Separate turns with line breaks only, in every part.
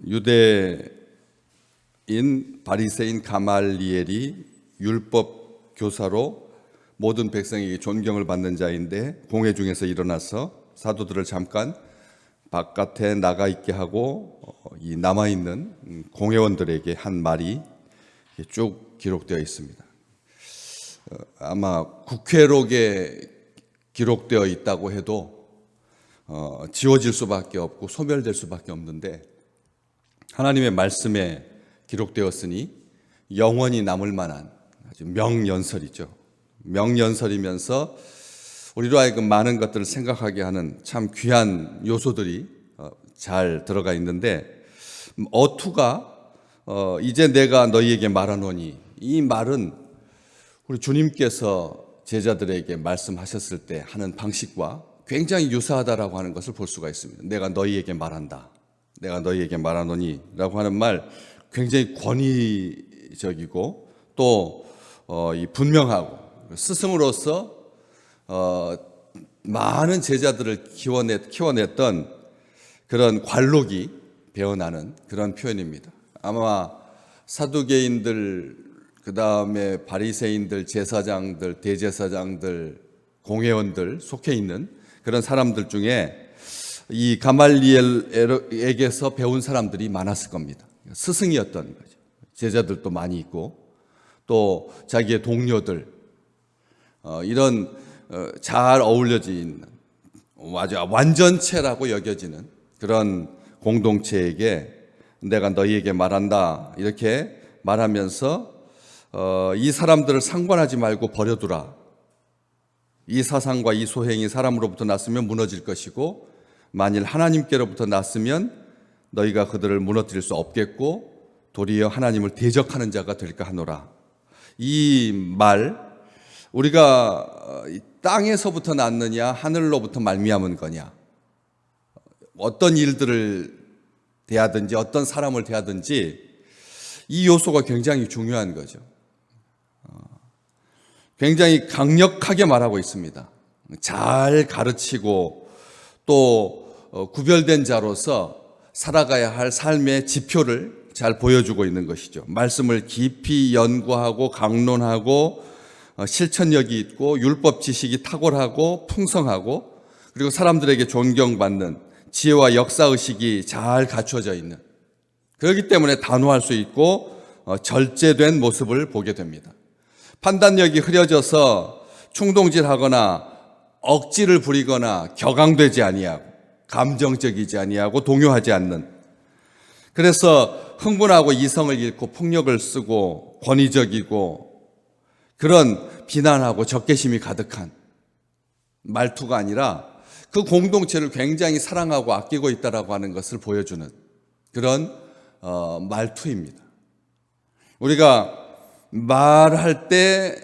유대인 바리새인 가말리엘이 율법 교사로 모든 백성에게 존경을 받는 자인데, 공회 중에서 일어나서 사도들을 잠깐 바깥에 나가 있게 하고 이 남아 있는 공회원들에게 한 말이 쭉 기록되어 있습니다. 아마 국회록에 기록되어 있다고 해도 지워질 수밖에 없고 소멸될 수밖에 없는데, 하나님의 말씀에 기록되었으니 영원히 남을 만한 아주 명연설이죠. 명연설이면서 우리로 하여금 많은 것들을 생각하게 하는 참 귀한 요소들이 잘 들어가 있는데, 어투가 이제 내가 너희에게 말하노니, 이 말은 우리 주님께서 제자들에게 말씀하셨을 때 하는 방식과 굉장히 유사하다라고 하는 것을 볼 수가 있습니다. 내가 너희에게 말한다, 내가 너희에게 말하노니 라고 하는 말, 굉장히 권위적이고 또 분명하고, 스승으로서 많은 제자들을 키워냈던 그런 관록이 배어나는 그런 표현입니다. 아마 사두개인들, 그 다음에 바리새인들, 제사장들, 대제사장들, 공회원들 속해 있는 그런 사람들 중에 이 가말리엘에게서 배운 사람들이 많았을 겁니다. 스승이었던 거죠. 제자들도 많이 있고 또 자기의 동료들, 이런 잘 어울려진 아주 완전체라고 여겨지는 그런 공동체에게 내가 너희에게 말한다, 이렇게 말하면서 이 사람들을 상관하지 말고 버려두라. 이 사상과 이 소행이 사람으로부터 났으면 무너질 것이고, 만일 하나님께로부터 났으면 너희가 그들을 무너뜨릴 수 없겠고 도리어 하나님을 대적하는 자가 될까 하노라. 이 말, 우리가 땅에서부터 났느냐 하늘로부터 말미암은 거냐, 어떤 일들을 대하든지 어떤 사람을 대하든지 이 요소가 굉장히 중요한 거죠. 굉장히 강력하게 말하고 있습니다. 잘 가르치고 또 구별된 자로서 살아가야 할 삶의 지표를 잘 보여주고 있는 것이죠. 말씀을 깊이 연구하고 강론하고 실천력이 있고 율법 지식이 탁월하고 풍성하고, 그리고 사람들에게 존경받는 지혜와 역사의식이 잘 갖춰져 있는, 그렇기 때문에 단호할 수 있고 절제된 모습을 보게 됩니다. 판단력이 흐려져서 충동질하거나 억지를 부리거나 격앙되지 아니하고 감정적이지 아니하고 동요하지 않는, 그래서 흥분하고 이성을 잃고 폭력을 쓰고 권위적이고 그런 비난하고 적개심이 가득한 말투가 아니라 그 공동체를 굉장히 사랑하고 아끼고 있다라고 하는 것을 보여주는 그런 말투입니다. 우리가 말할 때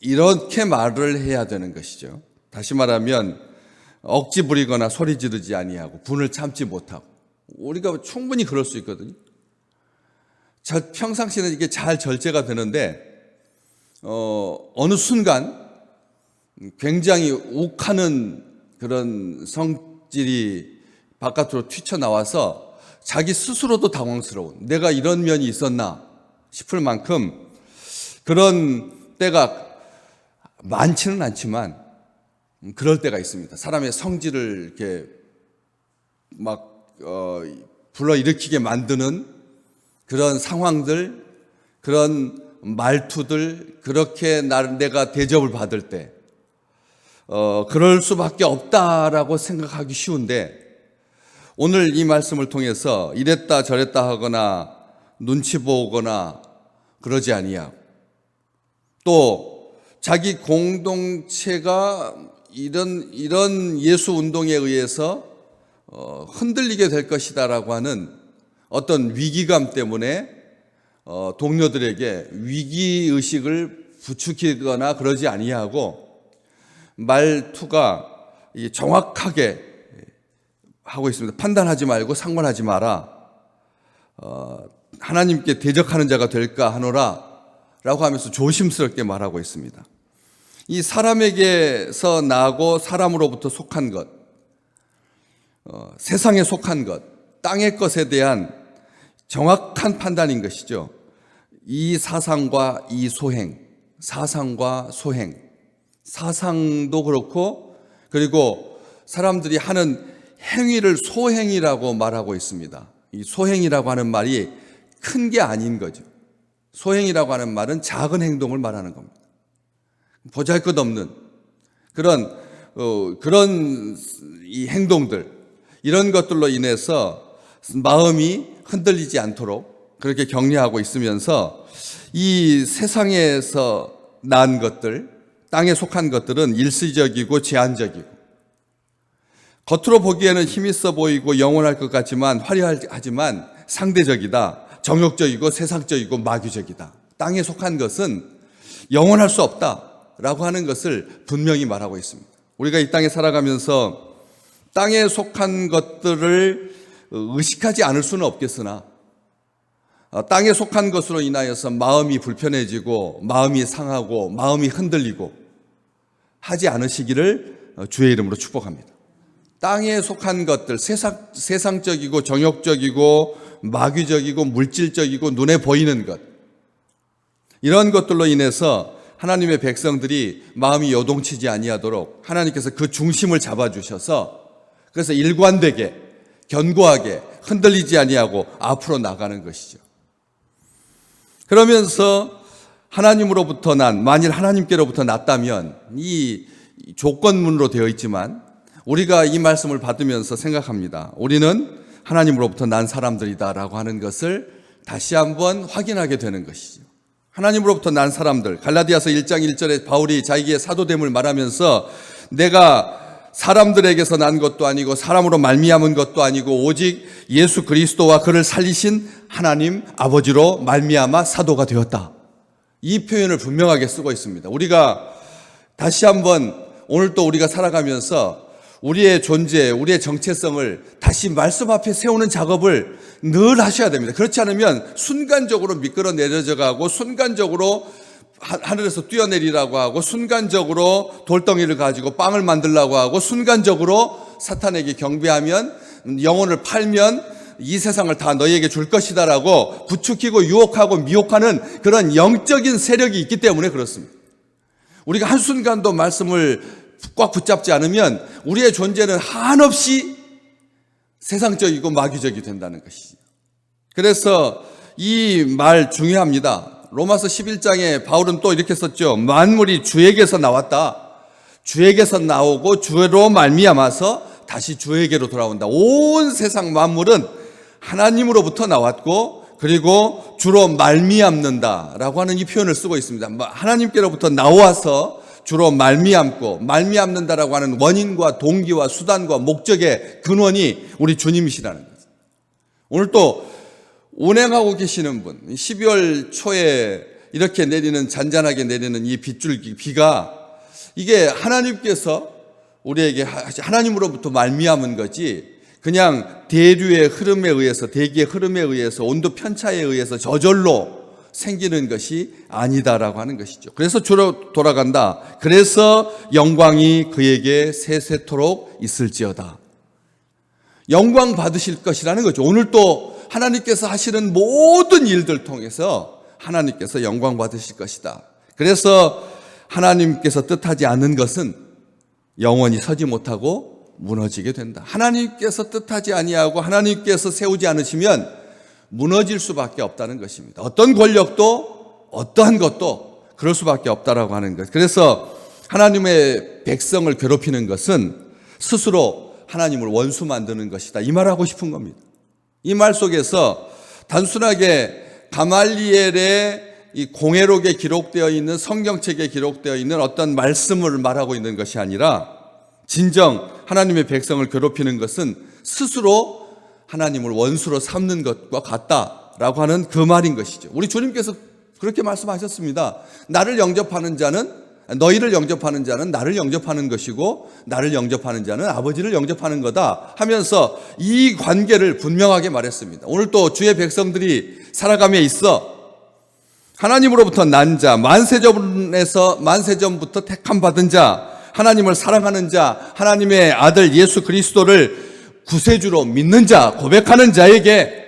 이렇게 말을 해야 되는 것이죠. 다시 말하면 억지 부리거나 소리 지르지 아니하고 분을 참지 못하고, 우리가 충분히 그럴 수 있거든요. 평상시에는 이게 잘 절제가 되는데 어느 순간 굉장히 욱하는 그런 성질이 바깥으로 튀쳐나와서 자기 스스로도 당황스러운, 내가 이런 면이 있었나 싶을 만큼 그런 때가 많지는 않지만 그럴 때가 있습니다. 사람의 성질을 이렇게 막 불러일으키게 만드는 그런 상황들, 그런 말투들, 그렇게 내가 대접을 받을 때 그럴 수밖에 없다라고 생각하기 쉬운데, 오늘 이 말씀을 통해서 이랬다 저랬다 하거나 눈치 보거나 그러지 아니하고, 또 자기 공동체가 이런 예수 운동에 의해서 흔들리게 될 것이다라고 하는 어떤 위기감 때문에 동료들에게 위기의식을 부추기거나 그러지 아니하고 말투가 정확하게 하고 있습니다. 판단하지 말고 상관하지 마라. 하나님께 대적하는 자가 될까 하노라 라고 하면서 조심스럽게 말하고 있습니다. 이 사람에게서 나고 사람으로부터 속한 것, 세상에 속한 것, 땅의 것에 대한 정확한 판단인 것이죠. 이 사상과 이 소행, 사상과 소행, 사상도 그렇고 그리고 사람들이 하는 행위를 소행이라고 말하고 있습니다. 이 소행이라고 하는 말이 큰 게 아닌 거죠. 소행이라고 하는 말은 작은 행동을 말하는 겁니다. 보잘것없는 그런 이 행동들, 이런 것들로 인해서 마음이 흔들리지 않도록 그렇게 격려하고 있으면서 이 세상에서 난 것들, 땅에 속한 것들은 일시적이고 제한적이고 겉으로 보기에는 힘있어 보이고 영원할 것 같지만 화려하지만 상대적이다. 정욕적이고 세상적이고 마귀적이다. 땅에 속한 것은 영원할 수 없다라고 하는 것을 분명히 말하고 있습니다. 우리가 이 땅에 살아가면서 땅에 속한 것들을 의식하지 않을 수는 없겠으나 땅에 속한 것으로 인하여서 마음이 불편해지고 마음이 상하고 마음이 흔들리고 하지 않으시기를 주의 이름으로 축복합니다. 땅에 속한 것들, 세상적이고 정욕적이고 마귀적이고 물질적이고 눈에 보이는 것, 이런 것들로 인해서 하나님의 백성들이 마음이 요동치지 아니하도록 하나님께서 그 중심을 잡아주셔서 그래서 일관되게 견고하게 흔들리지 아니하고 앞으로 나가는 것이죠. 그러면서 하나님으로부터 만일 하나님께로부터 났다면 이 조건문으로 되어 있지만 우리가 이 말씀을 받으면서 생각합니다. 우리는 하나님으로부터 난 사람들이다라고 하는 것을 다시 한번 확인하게 되는 것이죠. 하나님으로부터 난 사람들, 갈라디아서 1장 1절에 바울이 자기의 사도됨을 말하면서 내가 사람들에게서 난 것도 아니고 사람으로 말미암은 것도 아니고 오직 예수 그리스도와 그를 살리신 하나님 아버지로 말미암아 사도가 되었다. 이 표현을 분명하게 쓰고 있습니다. 우리가 다시 한번 오늘 또 우리가 살아가면서 우리의 존재, 우리의 정체성을 다시 말씀 앞에 세우는 작업을 늘 하셔야 됩니다. 그렇지 않으면 순간적으로 미끄러 내려져 가고 순간적으로 하늘에서 뛰어내리라고 하고 순간적으로 돌덩이를 가지고 빵을 만들라고 하고 순간적으로 사탄에게 경배하면 영혼을 팔면 이 세상을 다 너희에게 줄 것이다라고 부추기고 유혹하고 미혹하는 그런 영적인 세력이 있기 때문에 그렇습니다. 우리가 한순간도 말씀을 꽉 붙잡지 않으면 우리의 존재는 한없이 세상적이고 마귀적이 된다는 것이죠. 그래서 이 말 중요합니다. 로마서 11장에 바울은 또 이렇게 썼죠. 만물이 주에게서 나왔다. 주에게서 나오고 주로 말미암아서 다시 주에게로 돌아온다. 온 세상 만물은 하나님으로부터 나왔고 그리고 주로 말미암는다라고 하는 이 표현을 쓰고 있습니다. 하나님께로부터 나와서 주로 말미암는다라고 하는 원인과 동기와 수단과 목적의 근원이 우리 주님이시라는 거죠. 오늘 또 운행하고 계시는 분, 12월 초에 이렇게 잔잔하게 내리는 이 빗줄기, 비가 이게 하나님께서 우리에게 하나님으로부터 말미암은 거지 그냥 대류의 흐름에 의해서, 대기의 흐름에 의해서, 온도 편차에 의해서 저절로 생기는 것이 아니다라고 하는 것이죠. 그래서 주로 돌아간다. 그래서 영광이 그에게 세세토록 있을지어다. 영광 받으실 것이라는 거죠. 오늘 또 하나님께서 하시는 모든 일들 통해서 하나님께서 영광 받으실 것이다. 그래서 하나님께서 뜻하지 않는 것은 영원히 서지 못하고 무너지게 된다. 하나님께서 뜻하지 아니하고 하나님께서 세우지 않으시면 무너질 수밖에 없다는 것입니다. 어떤 권력도 어떠한 것도 그럴 수밖에 없다라고 하는 것. 그래서 하나님의 백성을 괴롭히는 것은 스스로 하나님을 원수 만드는 것이다. 이 말하고 싶은 겁니다. 이 말 속에서 단순하게 가말리엘의 이 공회록에 기록되어 있는 성경책에 기록되어 있는 어떤 말씀을 말하고 있는 것이 아니라 진정 하나님의 백성을 괴롭히는 것은 스스로 하나님을 원수로 삼는 것과 같다라고 하는 그 말인 것이죠. 우리 주님께서 그렇게 말씀하셨습니다. 너희를 영접하는 자는 나를 영접하는 것이고 나를 영접하는 자는 아버지를 영접하는 거다 하면서 이 관계를 분명하게 말했습니다. 오늘 또 주의 백성들이 살아감에 있어 하나님으로부터 난 자, 만세전부터 택함 받은 자, 하나님을 사랑하는 자, 하나님의 아들 예수 그리스도를 구세주로 믿는 자, 고백하는 자에게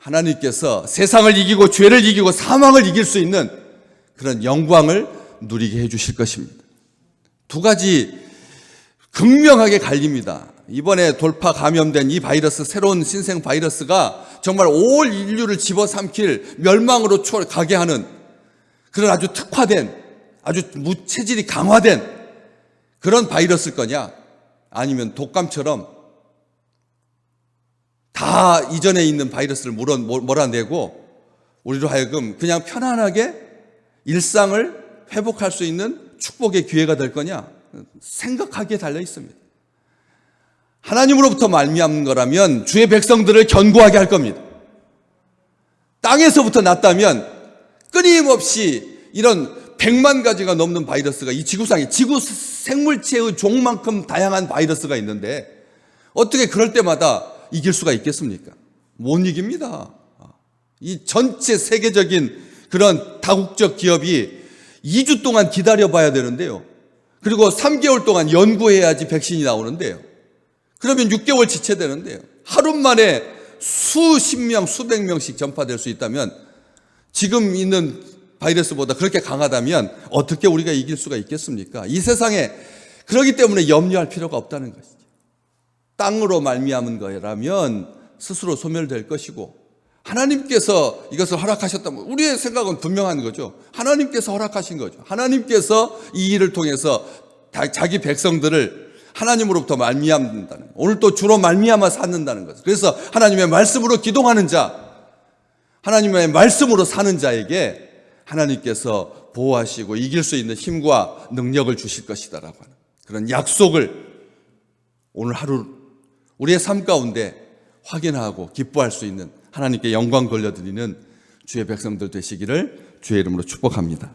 하나님께서 세상을 이기고 죄를 이기고 사망을 이길 수 있는 그런 영광을 누리게 해주실 것입니다. 두 가지 극명하게 갈립니다. 이번에 돌파 감염된 이 바이러스, 새로운 신생 바이러스가 정말 온 인류를 집어삼킬 멸망으로 가게 하는 그런 아주 특화된, 아주 체질이 강화된 그런 바이러스일 거냐, 아니면 독감처럼 다 이전에 있는 바이러스를 몰아내고 우리로 하여금 그냥 편안하게 일상을 회복할 수 있는 축복의 기회가 될 거냐, 생각하기에 달려 있습니다. 하나님으로부터 말미암는 거라면 주의 백성들을 견고하게 할 겁니다. 땅에서부터 났다면 끊임없이 이런 100만 가지가 넘는 바이러스가 이 지구상에, 지구 생물체의 종만큼 다양한 바이러스가 있는데 어떻게 그럴 때마다 이길 수가 있겠습니까? 못 이깁니다. 이 전체 세계적인 그런 다국적 기업이 2주 동안 기다려봐야 되는데요. 그리고 3개월 동안 연구해야지 백신이 나오는데요. 그러면 6개월 지체되는데요. 하루 만에 수십 명, 수백 명씩 전파될 수 있다면, 지금 있는 바이러스보다 그렇게 강하다면 어떻게 우리가 이길 수가 있겠습니까? 이 세상에 그렇기 때문에 염려할 필요가 없다는 것이죠. 땅으로 말미암은 거라면 스스로 소멸될 것이고, 하나님께서 이것을 허락하셨다면, 우리의 생각은 분명한 거죠. 하나님께서 허락하신 거죠. 하나님께서 이 일을 통해서 자기 백성들을 하나님으로부터 말미암는다는, 오늘 또 주로 말미암아 찾는다는 것. 그래서 하나님의 말씀으로 기도하는 자, 하나님의 말씀으로 사는 자에게 하나님께서 보호하시고 이길 수 있는 힘과 능력을 주실 것이다라고 하는 그런 약속을 오늘 하루 우리의 삶 가운데 확인하고 기뻐할 수 있는, 하나님께 영광 돌려드리는 주의 백성들 되시기를 주의 이름으로 축복합니다.